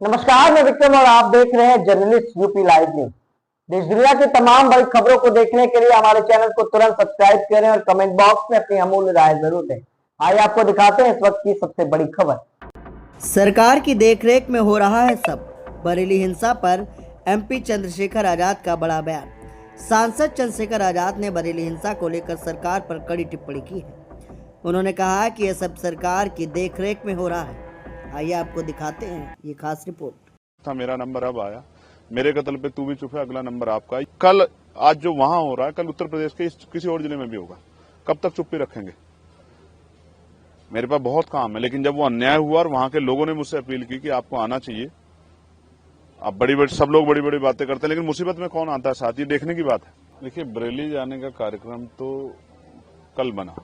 नमस्कार, मैं विक्रम और आप देख रहे हैं जर्नलिस्ट यूपी लाइव न्यूज। देश दुनिया की तमाम बड़ी खबरों को देखने के लिए हमारे चैनल को तुरंत सब्सक्राइब करें और कमेंट बॉक्स में अपनी अमूल्य राय जरूर दें। आइए आपको दिखाते हैं इस वक्त की सबसे बड़ी खबर। सरकार की देखरेख में हो रहा है सब। बरेली हिंसा पर एमपी चंद्रशेखर आजाद का बड़ा बयान। सांसद चंद्रशेखर आजाद ने बरेली हिंसा को लेकर सरकार पर कड़ी टिप्पणी की है। उन्होंने कहा कि यह सब सरकार की देखरेख में हो रहा है। आइए आपको दिखाते हैं ये खास रिपोर्ट। था मेरा नंबर अब आया, मेरे कत्ल पे तू भी चुप है, अगला नंबर आपका। कल आज जो वहां हो रहा है, कल उत्तर प्रदेश के किसी और जिले में भी होगा। कब तक चुप्पी रखेंगे? मेरे पास बहुत काम है, लेकिन जब वो अन्याय हुआ और वहां के लोगों ने मुझसे अपील की कि आपको आना चाहिए। अब सब लोग बड़ी बड़ी बातें करते हैं, लेकिन मुसीबत में कौन आता है साथ? ये देखने की बात है। देखिए, बरेली जाने का कार्यक्रम तो कल बना,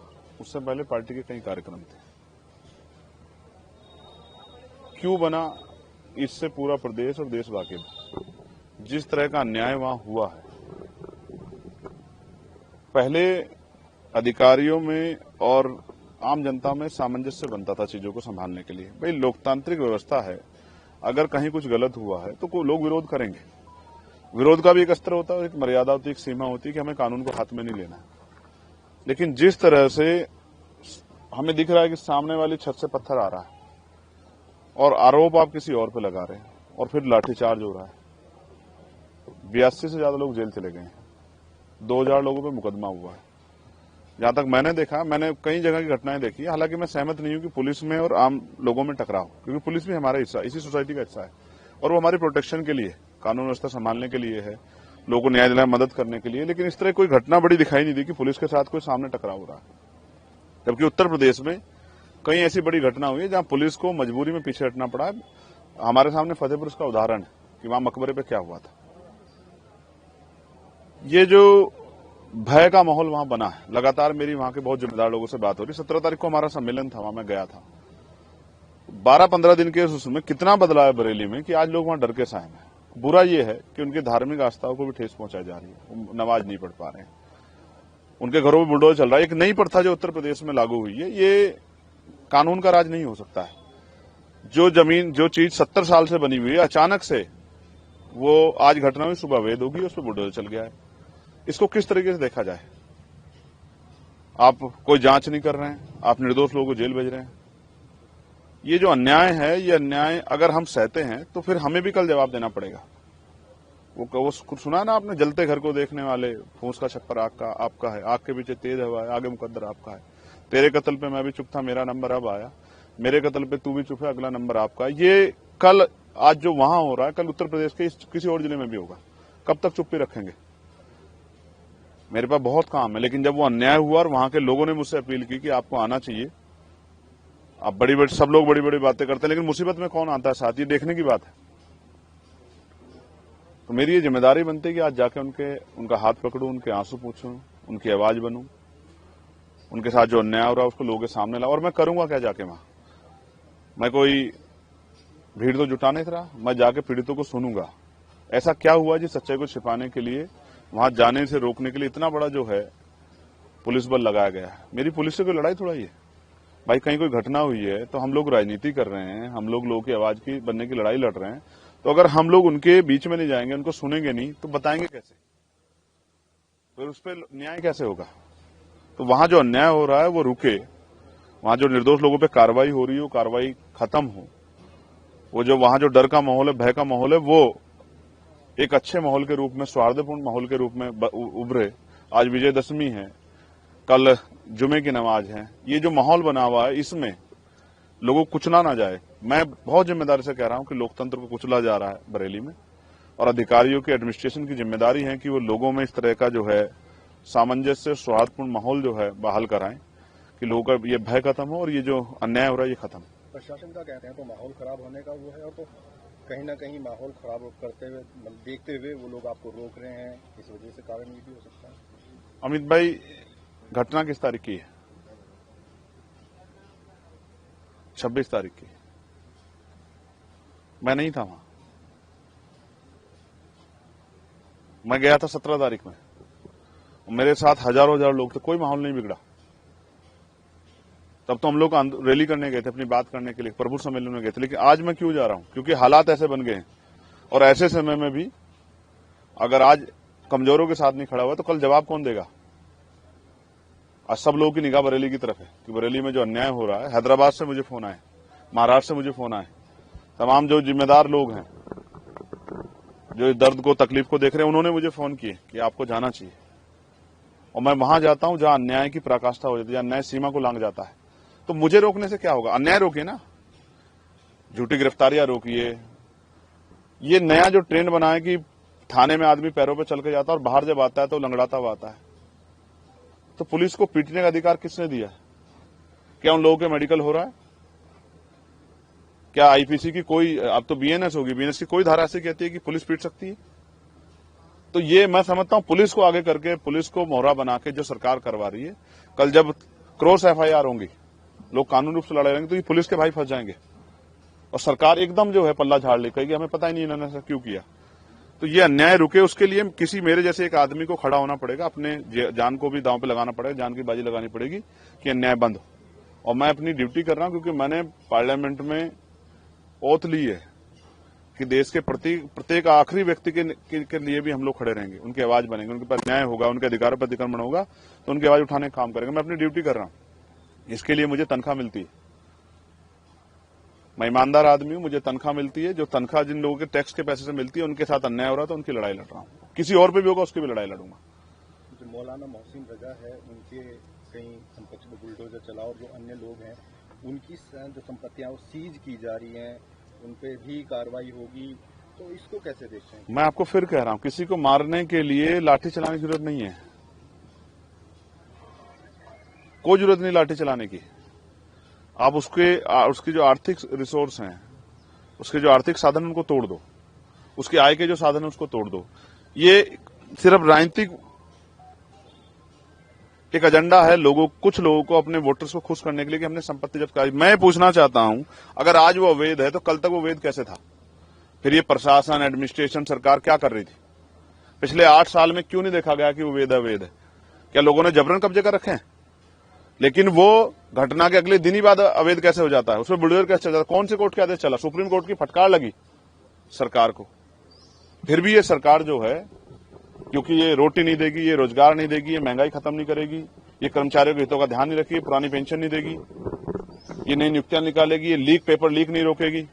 उससे पहले पार्टी के कई कार्यक्रम थे। क्यों बना? इससे पूरा प्रदेश और देश वाकिफ। जिस तरह का अन्याय वहां हुआ है, पहले अधिकारियों में और आम जनता में सामंजस्य बनता था चीजों को संभालने के लिए। भाई, लोकतांत्रिक व्यवस्था है, अगर कहीं कुछ गलत हुआ है तो लोग विरोध करेंगे। विरोध का भी एक स्तर होता है, एक मर्यादा होती है, एक सीमा होती है कि हमें कानून को हाथ में नहीं लेना है। लेकिन जिस तरह से हमें दिख रहा है कि सामने वाली छत से पत्थर आ रहा है और आरोप आप किसी और पे लगा रहे हैं और फिर लाठीचार्ज हो रहा है। 82 से ज्यादा लोग जेल चले गए हैं, 2000 लोगों पे मुकदमा हुआ है। जहां तक मैंने देखा, मैंने कई जगह की घटनाएं देखी। हालांकि मैं सहमत नहीं हूं कि पुलिस में और आम लोगों में टकराव, क्योंकि पुलिस भी हमारा हिस्सा, इसी सोसाइटी का हिस्सा है और वो हमारी प्रोटेक्शन के लिए, कानून व्यवस्था संभालने के लिए है, लोगों को न्याय दिलाने मदद करने के लिए। लेकिन इस तरह कोई घटना बड़ी दिखाई नहीं दी कि पुलिस के साथ कोई सामने टकराव हो रहा है। जबकि उत्तर प्रदेश में कई ऐसी बड़ी घटना हुई है जहां पुलिस को मजबूरी में पीछे हटना पड़ा है। हमारे सामने फतेहपुर उसका उदाहरण है कि वहां मकबरे पे क्या हुआ था। ये जो भय का माहौल वहां बना है, लगातार मेरी वहां के बहुत जिम्मेदार लोगों से बात हो रही। 17 तारीख को हमारा सम्मेलन था, वहां मैं गया था। 12-15 दिन के उसमें कितना बदलाव है बरेली में कि आज लोग वहां डर के साए हैं। बुरा ये है कि उनकी धार्मिक आस्थाओं को भी ठेस पहुंचाई जा रही है, नमाज नहीं पढ़ पा रहे हैं, उनके घरों में बुलडोजर चल रहा है। एक नई प्रथा जो उत्तर प्रदेश में लागू हुई है, ये कानून का राज नहीं हो सकता है। जो जमीन, जो चीज 70 साल से बनी हुई है, अचानक से वो आज घटना हुई, सुबह अवैध होगी, उस पर बुलडोजर चल गया है। इसको किस तरीके से देखा जाए? आप कोई जांच नहीं कर रहे हैं, आप निर्दोष लोगों को जेल भेज रहे हैं। ये जो अन्याय है, ये अन्याय अगर हम सहते हैं तो फिर हमें भी कल जवाब देना पड़ेगा। वो सुना ना आपने, जलते घर को देखने वाले, फूस का छप्पर आग का आपका है, आग के पीछे तेज हवा है, आगे मुकद्दर आपका है। तेरे कत्ल पे मैं भी चुप था, मेरा नंबर अब आया, मेरे कत्ल पे तू भी चुप है, अगला नंबर आपका। ये कल आज जो वहां हो रहा है, कल उत्तर प्रदेश के किसी और जिले में भी होगा। कब तक चुप्पी रखेंगे? मेरे पास बहुत काम है, लेकिन जब वो अन्याय हुआ और वहां के लोगों ने मुझसे अपील की कि आपको आना चाहिए। अब सब लोग बड़ी बड़ी बातें करते हैं, लेकिन मुसीबत में कौन आता है साथ? ये देखने की बात है। तो मेरी ये जिम्मेदारी बनती है कि आज जाके उनका हाथ पकड़ूं, उनके आंसू पूछूं, उनकी आवाज बनूं, उनके साथ जो अन्याय हो रहा है उसको लोगों के सामने लाऊं। और मैं करूंगा क्या जाके वहां? मैं कोई भीड़ तो जुटा नहीं रहा, मैं जाके पीड़ितों को सुनूंगा। ऐसा क्या हुआ जिस सच्चाई को छिपाने के लिए, वहां जाने से रोकने के लिए इतना बड़ा जो है पुलिस बल लगाया गया है। मेरी पुलिस से कोई लड़ाई थोड़ा ही है भाई। कहीं कोई घटना हुई है तो हम लोग राजनीति कर रहे हैं, हम लोगों की आवाज की बनने की लड़ाई लड़ रहे हैं। तो अगर हम लोग उनके बीच में नहीं जाएंगे, उनको सुनेंगे नहीं, तो बताएंगे कैसे? फिर उस पर न्याय कैसे होगा? तो वहां जो अन्याय हो रहा है वो रुके, वहां जो निर्दोष लोगों पे कार्रवाई हो रही है वो कार्रवाई खत्म हो। वो जो वहां जो डर का माहौल है, भय का माहौल है, वो एक अच्छे माहौल के रूप में, सौहार्दपूर्ण माहौल के रूप में उभरे। आज विजयदशमी है, कल जुमे की नमाज है। ये जो माहौल बना हुआ है, इसमें लोगों को कुचला ना जाए। मैं बहुत जिम्मेदारी से कह रहा हूं कि लोकतंत्र को कुचला जा रहा है बरेली में, और अधिकारियों की, एडमिनिस्ट्रेशन की जिम्मेदारी है कि वो लोगों में इस तरह का जो है सामंजस्य, सौहार्दपूर्ण माहौल जो है बहाल कराएं कि लोगों का ये भय खत्म हो और ये जो अन्याय हो रहा है ये खत्म। प्रशासन का कहते हैं तो माहौल खराब होने का वो है, और तो कहीं ना कहीं माहौल खराब करते हुए, देखते हुए वो लोग आपको रोक रहे हैं, इस वजह से कारण ये भी हो सकता है। अमित भाई, घटना किस तारीख की है? 26 तारीख की। मैं नहीं था वहां, मैं गया था 17 तारीख में। मेरे साथ हजारों लोग थे, कोई माहौल नहीं बिगड़ा। तब तो हम लोग रैली करने गए थे, अपनी बात करने के लिए, प्रभु सम्मेलन में गए थे। लेकिन आज मैं क्यों जा रहा हूं? क्योंकि हालात ऐसे बन गए हैं, और ऐसे समय में भी अगर आज कमजोरों के साथ नहीं खड़ा हुआ तो कल जवाब कौन देगा? आज सब लोगों की निगाह बरेली की तरफ है कि बरेली में जो अन्याय हो रहा है। हैदराबाद से मुझे फोन आए, महाराष्ट्र से मुझे फोन आए, तमाम जो जिम्मेदार लोग हैं, जो दर्द को, तकलीफ को देख रहे हैं, उन्होंने मुझे फोन किए कि आपको जाना चाहिए। और मैं वहां जाता हूं जहां अन्याय की पराकाष्ठा हो जाती है, जहां अन्याय सीमा को लांघ जाता है। तो मुझे रोकने से क्या होगा? अन्याय रोकिए ना, झूठी गिरफ्तारियां रोकिए। ये नया जो ट्रेंड बना है कि थाने में आदमी पैरों पे चल के जाता है और बाहर जब आता है तो लंगड़ाता हुआ आता है, तो पुलिस को पीटने का अधिकार किसने दिया है? क्या उन लोगों के मेडिकल हो रहा है? क्या आईपीसी की कोई, अब तो बीएनएस होगी, बीएनएस की कोई धारा ऐसी कहती है कि पुलिस पीट सकती है? तो ये मैं समझता हूं पुलिस को आगे करके, पुलिस को मोहरा बना के जो सरकार करवा रही है, कल जब क्रॉस एफआईआर होंगी, लोग कानूनी रूप से लड़ाई रहेंगे, तो ये पुलिस के भाई फंस जाएंगे और सरकार एकदम जो है पल्ला झाड़ ले, कहेगी हमें पता ही नहीं इन्होंने ऐसा क्यों किया। तो ये अन्याय रुके, उसके लिए किसी मेरे जैसे एक आदमी को खड़ा होना पड़ेगा, अपने जान को भी दांव पे लगाना पड़ेगा, जान की बाजी लगानी पड़ेगी कि अन्याय बंद हो। और मैं अपनी ड्यूटी कर रहा हूं क्योंकि मैंने पार्लियामेंट में ओथ ली है कि देश के प्रत्येक आखिरी व्यक्ति के लिए भी हम लोग खड़े रहेंगे, उनकी आवाज बनेंगे, उनके पास न्याय होगा, उनके अधिकारों पर अतिक्रमण होगा तो उनकी आवाज उठाने का काम करेंगे। मैं अपनी ड्यूटी कर रहा हूं, इसके लिए मुझे तनख्वाह मिलती है। मैं ईमानदार आदमी हूं, मुझे तनख्वाह मिलती है। जो तनख्वाह जिन लोगों के टैक्स के पैसे से मिलती है, उनके साथ अन्याय हो रहा है तो उनकी लड़ाई लड़ रहा हूं। किसी और पे भी होगा उसकी भी लड़ाई लड़ूंगा। जो मौलाना मोहसिन रजा है, उनके कहीं संपत्ति में बुलडोजर चला और जो अन्य लोग हैं उनकी जो संपत्तियां सीज की जा रही हैं, उन पे भी कार्रवाई होगी, तो इसको कैसे देखते हैं? मैं आपको फिर कह रहा हूं, किसी को मारने के लिए लाठी चलाने की जरूरत नहीं है, कोई जरूरत नहीं लाठी चलाने की। आप उसकी जो आर्थिक रिसोर्स हैं, उसके जो आर्थिक साधन उनको तोड़ दो, उसके आय के जो साधन है उसको तोड़ दो। ये सिर्फ राजनीतिक एक एजेंडा है, कुछ लोगों को, अपने वोटर्स को खुश करने के लिए कि हमने संपत्ति जब्त कराई। मैं पूछना चाहता हूं, अगर आज वो अवैध है तो कल तक वो अवैध कैसे था? फिर ये प्रशासन, एडमिनिस्ट्रेशन, सरकार क्या कर रही थी? पिछले 8 साल में क्यों नहीं देखा गया कि वो अवैध है? क्या लोगों ने जबरन कब्जे कर रखे हैं? लेकिन वो घटना के अगले दिन ही बाद अवैध कैसे हो जाता है? उसमें बुलडोजर कैसे चल जाता है? कौन से कोर्ट के आदेश चला? सुप्रीम कोर्ट की फटकार लगी सरकार को। फिर भी ये सरकार जो है, क्योंकि ये रोटी नहीं देगी, ये रोजगार नहीं देगी, ये महंगाई खत्म नहीं करेगी, ये कर्मचारियों के हितों का ध्यान नहीं रखेगी, पुरानी पेंशन नहीं देगी, ये नई नियुक्तियां निकालेगी, ये पेपर लीक नहीं रोकेगी,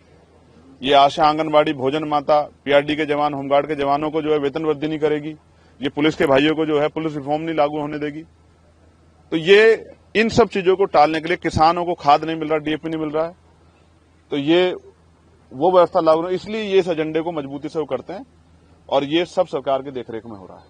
ये आशा, आंगनबाड़ी, भोजन माता, पीआरडी के जवान, होमगार्ड के जवानों को जो है वेतन वृद्धि नहीं करेगी, ये पुलिस के भाइयों को जो है पुलिस रिफॉर्म नहीं लागू होने देगी। तो ये इन सब चीजों को टालने के लिए, किसानों को खाद नहीं मिल रहा, डीएपी नहीं मिल रहा है, तो ये वो व्यवस्था लागू, इसलिए ये इस एजेंडे को मजबूती से वो करते हैं और ये सब सरकार की देखरेख में हो रहा है।